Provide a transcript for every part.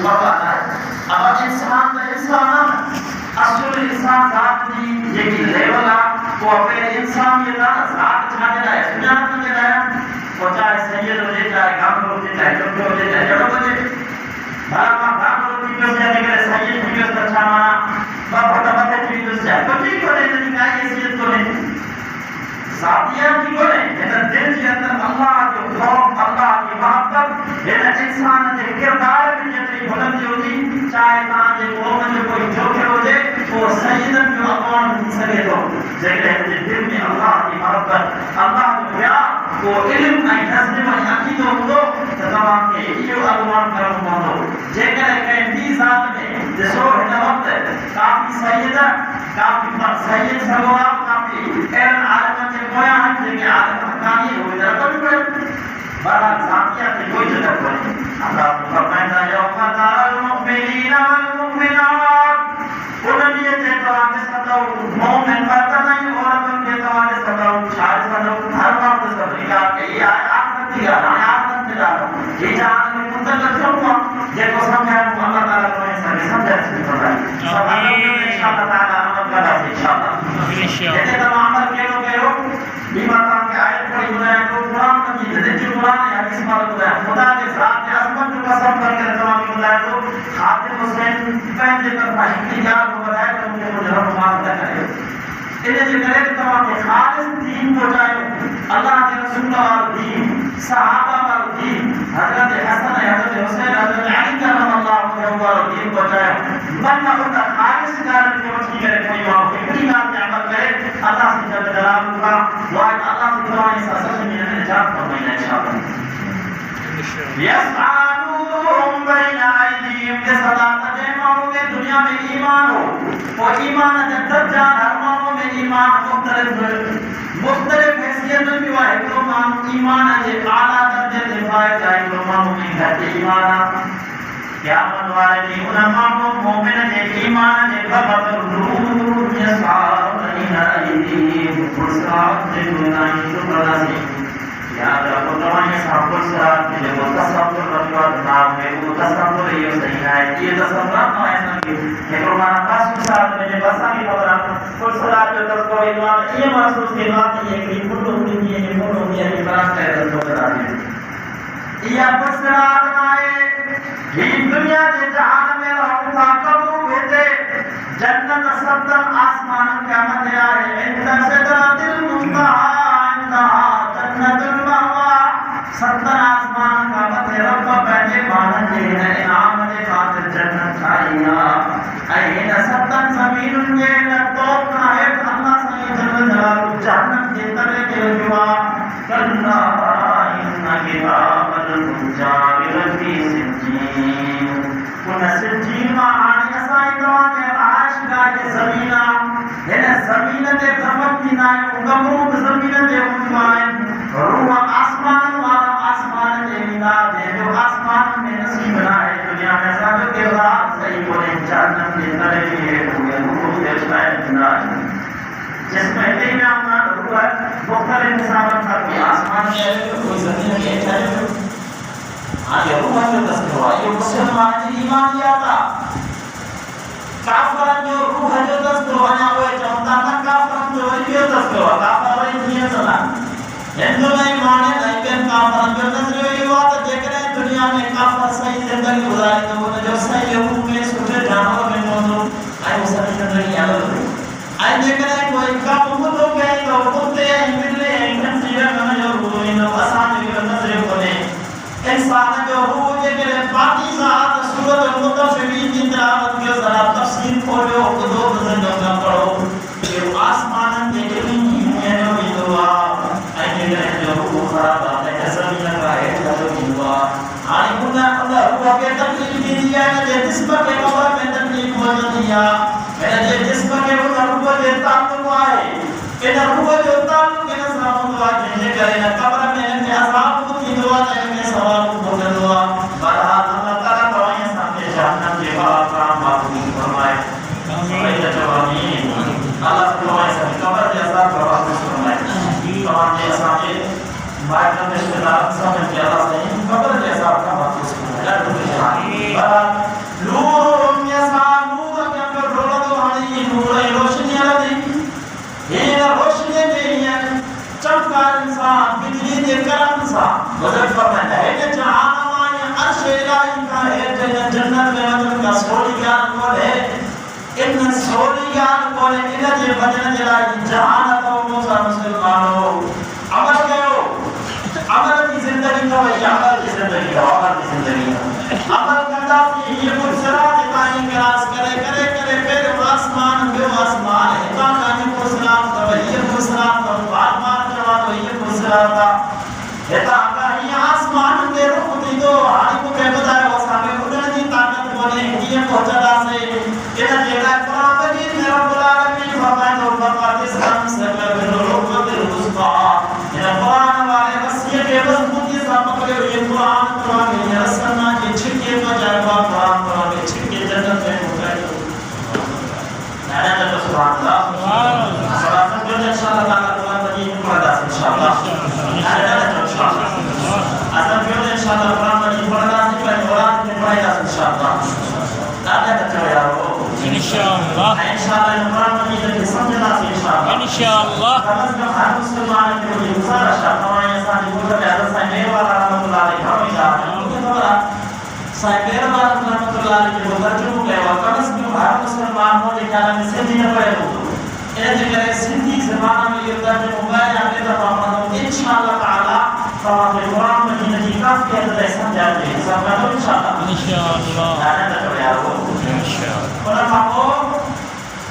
مقام ہے اب انسان کا انسان اصل انسان ذات دی جیکی لیول ہے وہ اپنے انسانیت ذات چھاڑے ہے سنت میں ہے وہ چاہے سید ہو جائے چاہے کام ہو جائے چاہے ڈاکٹر ہو جائے چاہے جڑ ہو جائے بھلا کام ہو جائے کہ اگر سید کی اس اچھا مانا بہت بہت کی اس ہے تو ٹھیک ہے نہیں کا حیثیت تو نہیں ذاتیات کی بولے ہے دل کے اندر اللہ کے خوف اللہ کی محبت ہے انسان کے کردار میں جتنی بلند ہوتی چاہے تاں جے قوم جو کوئی جھوکے ہو جائے وہ سیدن جو اقوام ہی سکے تو جگہ دل میں اللہ کی محبت اللہ کو پیار وہ علم ای نظم ای عقیدہ ہو تمام کے یہ اقوام کرم ہو جگہ کہ دی ذات میں جسو ہے وقت کافی سیدہ کافی سید سگوا کافی علم عالم کے کویا ہے کہ عالم حقانی ہوئی درکت پڑے بہرحال ذاتیات کی کوئی جگہ پڑے اللہ فرمائنا یوم تر المؤمنین والمؤمنات انہی اعتقاد سداؤ مومن برتا نہیں عورتوں کے اعتقاد سداؤ شاید سداؤ ہر وقت سداؤ کہ یہ آخرت کی آخرت ملا یہ جہاں میں متعلق ہوں دیکھو سمجھا اللہ تعالیٰ کو ایسا سمجھا سکتے ہیں سب انشاءاللہ تعالیٰ عمل کرا سے انشاءاللہ جیسے تمام عمل کہو بیماروں کے آیت پڑھی بنائے تو قرآن مجید ہے جو قرآن ہے حدیث مالک بنائے خدا کے ذات کے عظمت کو قسم کر کے تمام بنائے تو خاتم حسین پہنچے طرف احتجاج کو بتائے تو ان کے مجرم معاف نہ کرے انہیں جو کرے تمام کے خالص دین کو جائے اللہ کے رسول اور دین صحابہ اور دین حضرت حسن حضرت حسین حضرت علی کرم اللہ اور دین کو جائے من نہ ہوتا خالص کارن کو مچھی کرے کوئی معاف کتنی بات میں عمل کرے اللہ سے جب جلال کا دعا اللہ سے قرآن سے اصل میں نجات فرمائنا انشاءاللہ یسعانوہم بین ایدیہم کے صداقت مانو میں دنیا میں ایمان ہو اور ایمان جدت جان ہر مانو میں ایمان مختلف حیثیت میں بھی ہے تو مانو ایمان ہے اعلیٰ درجے سے فائد ہے تو مانو میں گھر ایمان کیا منوارے دی انہاں مومن دے ایمان دے بابت نور یسعار بین ایدیہم فرصات دے دنائی تو بلازی یاد رکھو تمہیں صاحب الصراط کے جو تصور رکھوات نام ہے وہ تصور یہ صحیح ہے یہ تصورات نہ ایسا کہ ہمارا پاس صراط میں جو بسا کی خبر الصراط جو تصور ایمان یہ محسوس کی بات ہے کہ کل ہوتی ہے یہ کل ہوتی ہے کہ بڑا خیر تو بتا دیں یہ الصراط آئے ہی دنیا کے جہان میں رہوں تھا کبو بھیتے جنت سبتن آسمان قیامت آئے انت صدرات المنتہا جنت المأوا ستر آسمان کا بطے رب پہلے مانن جہن انعام دے خاطر جنت چھائیا این ستر زمین جہن توب نائب اللہ صلی جل جلال جہنم کے ترے کے جوا کلنا ان کتاب الفجار فی سجین ان سجین ما آنے اسائی دعا کے عائش گاہ کے زمینہ زمین دے دھمک کی نائیں اگمروب زمین دے انمائیں روح آسمان والا آسمان دے مداد ہے جو آسمان میں نصیب نائے دنیا میں ساتھ کے بعد صحیح بولے جہنم کے تلے لیے ہوئے روح دے شاید جنائیں جس پہلے میں اپنا روح ہے مختلف حسابت تھا کہ آسمان کے کوئی زمین کے چاہے آگے روح جو دست ہوا یہ مسلمان ایمان دیا تھا کافران جو روح جو دست ہوانا ہوئے چاہتا تھا کافران جو ولیو دست ہوا کافران دنیا سلام ہندو میں ایمان ہے لیکن کافران جو دست ہوا تو دیکھ رہے ہیں دنیا میں کافر صحیح زندگی گزاری تو وہ جو صحیح روح میں سوچے جانور میں موضوع آئے وہ صحیح زندگی عمل ہوئی آئے دیکھ رہے ہیں کوئی کام امت ہو گئی تو کتے ہیں ملے ہیں انسان سیرہ میں جو روح میں آسان جو نظر کھولے انسان جو روح کے لئے باقی ذات صورت المتفقین کی تلاوت کے ذرا تفسیر کھولو دو بزرگوں کا پڑھو کہ آسمان کے علم ہے جو بھی دعا اینے گئے جو روح خراب آتا ہے زمین کا ہے جو بھی دعا آئی خدا روح کے تکلیف بھی دیا ہے جے جسم کے قبر میں تکلیف ہو دیا ہے جے جسم کے روح کے تعلق آئے کہ روح جو تعلق کے نظام دعا جنہیں کرے قبر میں ان کے عذاب کی دعا ہے سوال کو دعا برحال اللہ تعالیٰ دعائیں سامنے جہنم کے بعد کام معقولی فرمائے سمیت جوابین اللہ دعائیں سامنے قبر کے عذاب کا واقع فرمائے تمام کے سامنے مائکل رشتہ دار سمجھ کے اللہ سے قبر کے عذاب کا واقع فرمائے بزرگ فرمائے ہے کہ جہاں ہماری عرش الہی کا ہے جنت میں وطن کا سولی گیان کون ہے ان سولی گیان کون ہے انہ جے وطن جلائی جہاں تو موسیٰ مسلمانوں عمل کرو عمل کی زندگی تو ہے عمل کی زندگی تو عمل کی زندگی تو عمل کرتا کہ یہ مرسلات اتائیں کراس کرے کرے کرے پھر آسمان بیو آسمان ہے تو کانی مرسلات تو یہ مرسلات تو بارمان جوان تو یہ مرسلات تا ہتا کہیں آسمان دے رخ دی تو ہاری کو کہہ بتائے وہ سامنے اڑنے دی طاقت بولے یہ پہنچا سے انہ جگہ قرآن مجید میں رب العالمین فرمائے تو فقط اسلام سے بالعروۃ الوثقی انہ قرآن والے رسیے کے مضبوطی سے پکڑے ہوئے قرآن میں رسنا کے چھکے تو جائے گا قرآن میں چھکے جنت میں مقرر نعرہ سبحان اللہ صلاۃ جو انشاءاللہ تعالی قرآن مجید پڑھا جائے انشاءاللہ نعرہ اصل جو انشاءاللہ قرآن مجید پڑھا جائے قرآن میں پڑھا جائے انشاءاللہ نعرہ تکبیر یارو انشاءاللہ قرآن مجید کے سمجھنا سے انشاءاللہ کمز میں ہر مسلمان کے لیے گزارش ہے ہمارے ساتھ گزر ہے حضرت صاحب میرے والا رحمۃ اللہ علیہ ہم جا رہے ہیں مجھے خبر صاحب میرے والا رحمۃ اللہ علیہ کے ترجمہ کیا ہوا کمز میں ہر مسلمان ہو کے خیال میں سندھی نہ پڑے ہو ان جگہ سندھی زبان میں یہ ترجمہ ہوا ہے ہمیں تو انشاءاللہ تعالی فرمان قرآن مجید کی کافی حد تک سمجھا دیں سب کا تو انشاءاللہ نعرہ تکبیر یارو علماء کو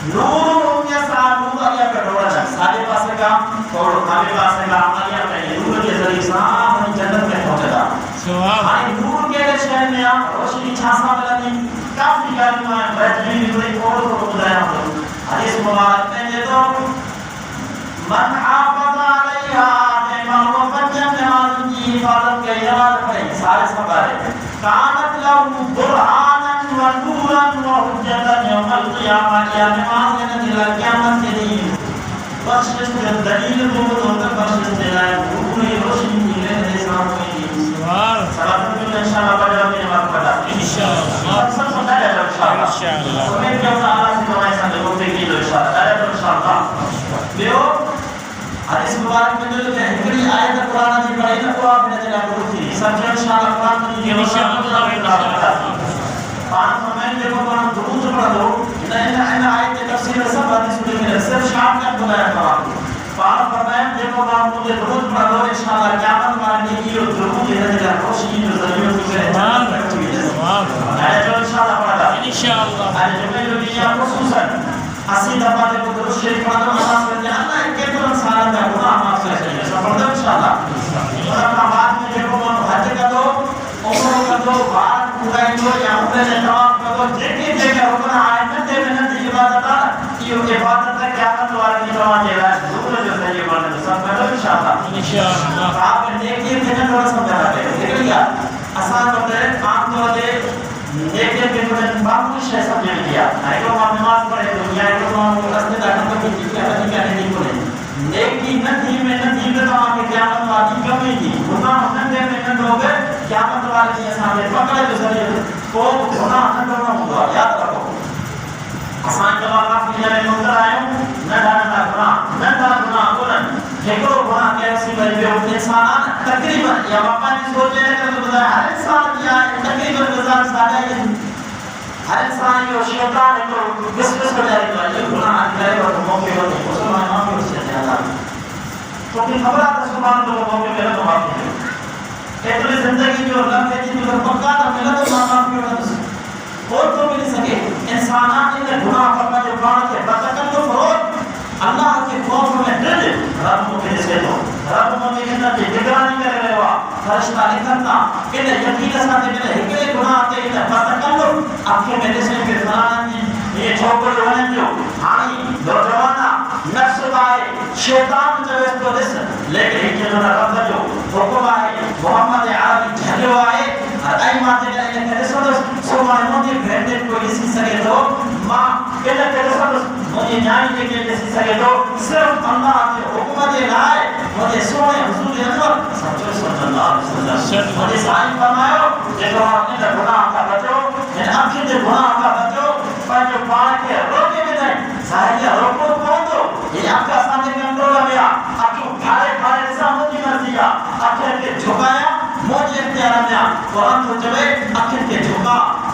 نور یا سالو یا کٹورا جا سارے پاسے کا اور ہمیں پاسے کا عملیہ میں نور کے ذریعے سے ہم جنت میں پہنچے گا ہماری نور کے شہر میں روشنی چھاسا ملتی کافی کلمہ بہترین کوئی اور کو بتایا ہوں حدیث مبارک میں یہ تو من حافظ علیہا من وفجر نماز کی حفاظت کے نماز پڑھے سارے سبارے کانت لہو برہانا و نورا و حجتا یوم القیامہ یا نماز دل قیامت کے لیے بخشش دلیل بود ہوتا بخشش دلائے پوری روشنی ملے انسان کو سلام جو انشاءاللہ پڑھا میرے وقت پڑھا انشاءاللہ سب سمجھا جائے انشاءاللہ سمجھ کے تعالیٰ سے تمہارے ساتھ گفتگو کی جو انشاءاللہ بیو حدیث مبارک میں جو ہے ہکڑی آیت قرآن کی پڑھائی نہ کو آپ نے جگہ کو تھی سمجھو انشاءاللہ قرآن کی انشاءاللہ پانچ فرمائیں دیکھو قرآن درود پڑھ دو انہیں آیت کی تفسیر سب حدیث میں صرف شام کا بلایا قرآن پانچ فرمائیں دیکھو قرآن مجھے درود پڑھ دو انشاءاللہ قیامت والے کی اور درود یہ جگہ روشنی جو ذریعہ کی ہے جو انشاءاللہ پڑھ دو انشاءاللہ جو دنیا خصوصاً اسی دفعہ دیکھو درود شریف پڑھ دو نماز پڑھ دیں اللہ ایک کے طرف سالہ کا گناہ معاف کر چاہیے سب پڑھ دو انشاءاللہ اور اپنا بعد میں دیکھو حج کا دو عمروں کا دو بات پورائیں دو یا عمرے نے جواب کا دو جیکی جگہ رکنا آئے نتے میں نتی عبادت آ یہ عبادت ہے قیامت والے کی جواب دے رہا ہے ضرور جو صحیح بڑھنے تو سب پہلو انشاءاللہ آپ نے دیکھئے کہ نہ تھوڑا سمجھا رہا ہے دیکھ لیا آسان بات ہے عام طور دے دیکھئے کہ انہوں نے معمولی شے سمجھے لیا ایک لوگ آپ نماز پڑھے تو یا ایک لوگ رستے داکھا تو کی نہیں بولے نیکی ندی میں تو آگے قیامت والی کمی تھی گناہ نندے میں نندو گئے قیامت والی کی سامنے پکڑے جو ذریعے کو گناہ نندو نہ ہوگا یاد رکھو آسان جواب آپ کی جانے منتر آئے ہوں نہ گناہ بولن ہیکڑو گناہ کے اسی بھائی بے انسان تقریباً یا باپا نے سوچے کہ تو بتایا ہر انسان کیا ہے تقریباً گزار سادہ ہے ہر انسان یہ شیطان ہے تو کس کر جائے گا یہ گناہ کرے گا تو موقع ہوتے ہیں مسلمان معافی ہو سکتے ہیں تو کہ خبر آتا سبحان اللہ موقع میرا تو معافی ہے ایتولی زندگی جو لمحے کی جو پکا تھا میرا تو معافی ہونا تو اور تو مل سکے انسانات نے گناہ کرنا جو بان کے بتکن تو فروغ اللہ کے خوف میں ڈر رب کو کہنے سے دو رب کو کہنا کہ نگرانی کرے رہے ہوا فرشتہ نکلنا انہیں یقین ساتھ میں ہکڑے گناہ آتے ہیں بتکن تو آپ کے میرے سے پھر فلانا یہ چھوکر ہونے جو ہانی نوجوانا نفس بائے شیطان جو اس کو دس لیکن ایک جنہوں رب جو حکم آئے محمد عربی جھلو آئے ائی ماتے گئے کہ رسول سبحان مودی بھیڑنے کو اسی سکے تو ماں کہنے کہ رسول مجھے جائیں گے کہ اسی سکے تو صرف اللہ کے حکمت لائے مجھے سونے حضور انور صلی اللہ علیہ وسلم مجھے سائن فرمائے کہ آپ نے گناہ کا بچو ان اکھیں جو گناہ کا بچو پر جو پان کے روکے میں نہیں ظاہریہ روکو کون دو یہ آپ کا سامنے کنٹرول ہے آپ کو بھارے بھارے سامنے کی مرضی آپ کے جھکایا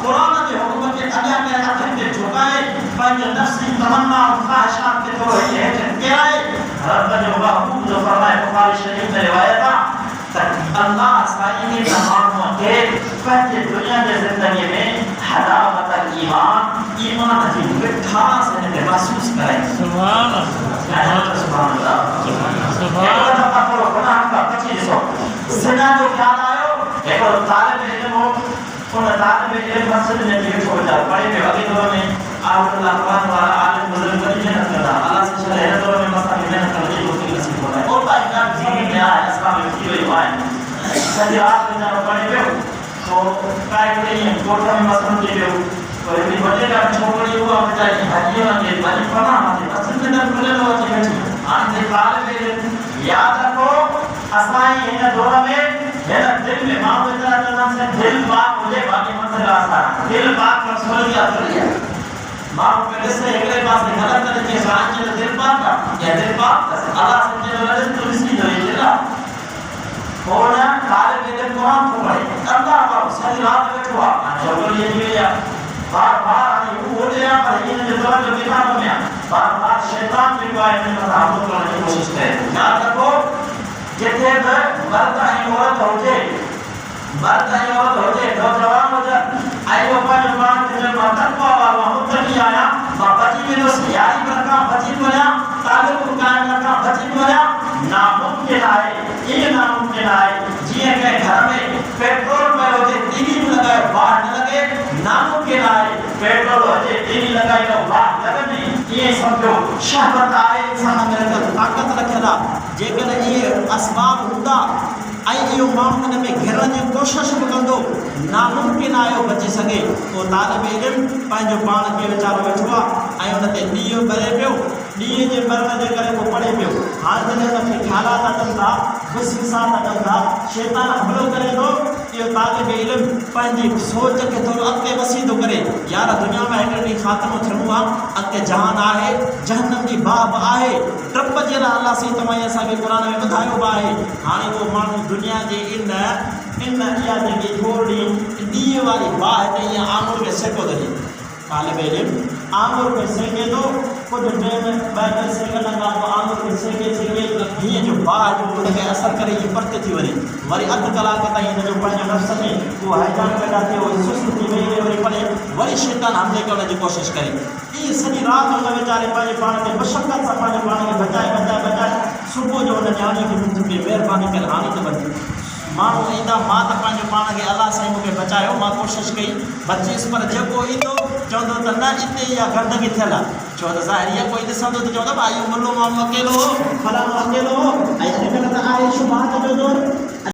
قرآن کے حکم کے اگیا میں اٹھن کے جھکائے پنج نفسی تمنا و خواہشات کے تو یہ جھنکے آئے رب جو محبوب جو فرمائے بخاری شریف میں روایت تک اللہ سائنی تمام کے پہلے دنیا کے زندگی میں حلاوت ایمان کی مٹھاس نے محسوس کرے سبحان اللہ سبحان اللہ سبحان اللہ گناہ کا 2500 زنا جو خیال آئے ایک طالب علم ہو ان طالب علم مسجد میں بھی چھوڑ جا پڑے میں اگے دور میں آپ اللہ قرآن والا عالم بزرگ کی محنت کرنا اللہ سے چلے ہے دور میں مسئلہ محنت کرنے کو کی نصیب ہوتا ہے اور بھائی جان زندگی میں آئے اسلام میں کی ہوئی آئے سجی آپ میں جانا پڑے پہ تو کائے نہیں ہے کوٹا میں مسئلہ کی پہ اور ایک بڑے کا چھوڑی ہوا بچائی حجی ہونے بڑی فنا ہوتی مسجد میں در کھلے لوگ کی بیٹھی آنکھ طالب علم یاد رکھو اسائی ہے دور میں میرا دل میں ماں بچہ جنم سے دل پاک مجھے باقی مسئلہ آسان دل پاک پر سولی آتری ہے ماں کو جس سے اگلے پاس سے غلط کرنے کے سوان کے دل پاک کا یا دل پاک اللہ سے جنو لڑے تو اس کی دلی جلا ہونا طالب علم قرآن کو پڑھے اللہ پر صحیح رات میں چھوا شکر یہ جویا بار بار آنی وہ لیا پر یہ جو طرح جو کتابوں میں بار بار شیطان بھی کو آئے میں مطابق کرنے کی کوشش کرے یاد رکھو جتنے مرد آئی عورت ہوتے مرد آئی عورت ہوتے دو جوان ہو جائے آئی وفا جوان تجھے تقوی والا متقی آیا بچی میں اس یاری رکھا بچی بولا تعلق قائم رکھا بچی بولا ناممکن آئے یہ ناممکن آئے جیے کہ گھر میں پیٹرول پہ ہوتے ٹی وی لگائے باہر نہ لگے ناممکن آئے پیٹرول ہوتے ٹی وی لگائے تو باہر لگے نہیں یہ سمجھو شہوت آئے انسان میرے کو طاقت رکھے دا جے کہ یہ اسباب ہوتا آئی یہ معاملے میں گھرن کی کوشش کندو ناممکن آئے بچی سکے تو طالب علم پنجو پان کے وچارو بیٹھوا آئے ان تے نیو برے پیو نیے جے برن جے کرے کو پڑے پیو ہاں تے تے خیالات اچن تھا وسوسات اچن تھا شیطان حملو کرے تو یہ طالب علم پنجی سوچ کے تو اگے وسیدو کرے یار دنیا میں ہیکڑی خاتمو تھنوا اگے جہان آہے جہنم دی باب آہے ٹپ جے اللہ سی تمائی اسا کے قرآن میں بتايو با ہے ہانے وہ مانو دنیا جے ان یا جے تھوڑی دی والی باہ تے یا آمر کے سکو دے طالب علم آمر کے سکے تو کچھ ٹائم بیٹھے سکے لگا تو آمر کے سکے یہ جو باہ جو ان کے اثر کرے یہ پرت تھی وری وری ادھ کلاک تائیں جو پنج نفس میں وہ حیران پیدا تھے وہ سست تھی وئی وری پڑے وری شیطان حملے کرنے کی کوشش کرے یہ ساری رات ان بیچارے پنج پان کے مشقت سے پنج پان کے بچائے صبح جو ان جانی کی منتھ کی مہربانی کر آنی تو بچی مانو ایندا ماں تا پنج پان کے اللہ سے مجھے بچایا ماں کوشش کی بچی اس پر جگو ایندو چوندو تو نہ اتنے یا گندگی تھیلا چوندو ظاہریہ کوئی دسندو تو چوندو بھائی ملو مام اکیلو فلاں اکیلو ایسے کرتا آئے شبہات جو دور